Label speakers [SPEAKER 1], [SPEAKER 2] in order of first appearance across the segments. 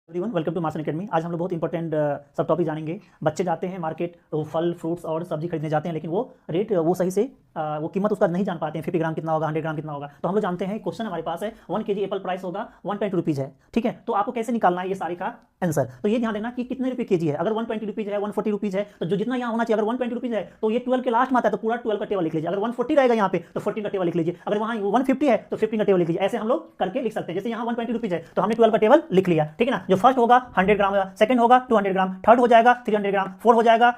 [SPEAKER 1] Everyone welcome to Marson academy. आज हम लोग बहुत इंपॉर्टेंट सब टॉपिक जानेंगे। बच्चे जाते हैं मार्केट तो फल फ्रूट्स और सब्जी खरीदने जाते हैं, लेकिन वो रेट वो सही से वो कीमत उसका नहीं जान पाते हैं। 50 ग्राम कितना होगा, 100 ग्राम कितना होगा। तो हम लोग जानते हैं, क्वेश्चन हमारे पास है 1 kg एप्पल प्राइस होगा 120 रुपीज़ है, ठीक है। तो आपको कैसे निकालना है ये सारी का आंसर। तो ये ध्यान देना कि कितने रुपये केजी है। अगर 120 रुपीज़ है, 140 रुपीज़ है, तो जो जितना यहाँ होना चाहिए, अगर 120 रुपीज़ है तो ये 12 के लास्ट में आता है, तो पूरा 12 का टेबल लिख लीजिए। अगर 140 रहेगा यहाँ पे तो 14 का टेबल लिख लीजिए। अगर वहाँ 150 है तो 15 का टेबल लिख लीजिए। ऐसे हम लोग करके लिख सकते हैं। जैसे यहाँ 120 रुपीज़ है तो हमने 12 का टेबल लिख लिया, ठीक है ना। जो फर्स्ट होगा 100 ग्राम, सेकंड होगा 200 ग्राम, थर्ड हो जाएगा 300 ग्राम, फोर्थ हो जाएगा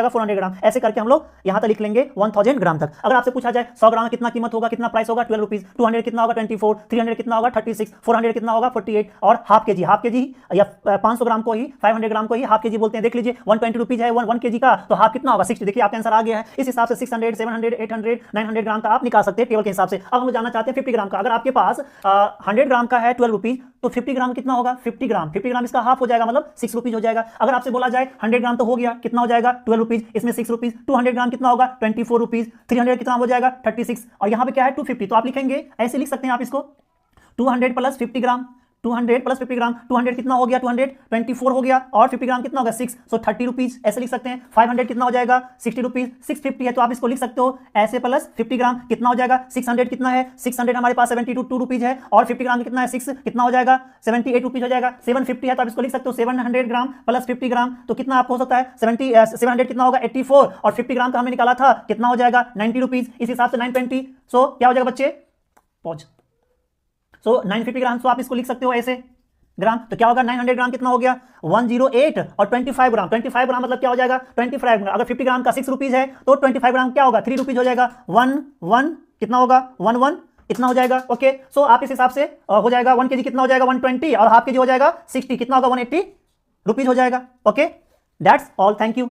[SPEAKER 1] 400 ग्राम। ऐसे करके हम लोग यहाँ तक लिख लेंगे 1000 ग्राम तक। अगर आपसे पूछा जाए 100 ग्राम कितना कीमत होगा, कितना प्राइस होगा, 12 रुपीज, 200 कितना होगा 24, 300 कितना होगा 36, 400 कितना होगा 48, और हाफ के जी या 500 ग्राम को ही 500 ग्राम को ही हाफ के जी बोलते हैं। देख लीजिए 120 रुपीज है 1 kg का, तो हाफ कितना होगा 60। देखिए आपका आंसर आ गया है। इस हिसाब से 600, 700, 800, 900 ग्राम का आप निकाल सकते हैं टेबल के हिसाब से। अब हम लोग जानना चाहते हैं 50 ग्राम का। अगर आपके पास 100 ग्राम का है 12 रुपीज, तो 50 ग्राम कितना होगा 50 ग्राम इसका हाफ हो जाएगा, मतलब 6 रुपीज हो जाएगा। अगर आपसे बोला जाए 100 ग्राम तो हो गया, कितना हो जाएगा 12 रुपीज, इसमें 6 रुपीज, 200 ग्राम कितना होगा 24 रुपीज, 300 कितना हो जाएगा 36, और यहाँ पे क्या है 250। तो आप लिखेंगे, ऐसे लिख सकते हैं आप इसको 200 प्लस 50 ग्राम, 200 प्लस 50 ग्राम, 200 कितना हो गया 224 हो गया, और 50 ग्राम कितना होगा 6, सो 30 रुपीज। ऐसे लिख सकते हैं। 500 कितना हो जाएगा 60 रुपीज, 650 है तो आप इसको लिख सकते हो ऐसे, प्लस 50 ग्राम कितना हो जाएगा 600 कितना है 600 हमारे पास 72 रुपीज है, और 50 ग्राम कितना है 6 कितना हो जाएगा 78 रुपीज हो जाएगा। 750 है तो आप इसको लिख सकते हो 700 ग्राम प्लस 50 ग्राम, तो कितना आपको हो सकता है 700 कितना होगा 84, और 50 ग्राम का हमने निकाला था कितना हो जाएगा 90 रुपीज। इस हिसाब से 920, सो क्या हो जाएगा बच्चे, पॉज, सो 950 ग्राम। सो आप इसको लिख सकते हो ऐसे ग्राम, तो क्या होगा 900 ग्राम कितना हो गया 108, और 25 ग्राम, 25 ग्राम मतलब क्या हो जाएगा 25 ग्राम। अगर 50 ग्राम का 6 रुपीज है तो 25 ग्राम क्या होगा 3 रुपीज हो जाएगा। 1 कितना होगा 11 इतना हो जाएगा। ओके, सो आप इस हिसाब से हो जाएगा 1 kg कितना हो जाएगा 120, और हाफ के जी हो जाएगा 60, कितना होगा 180 रुपीज हो जाएगा। Okay, that's all, thank you.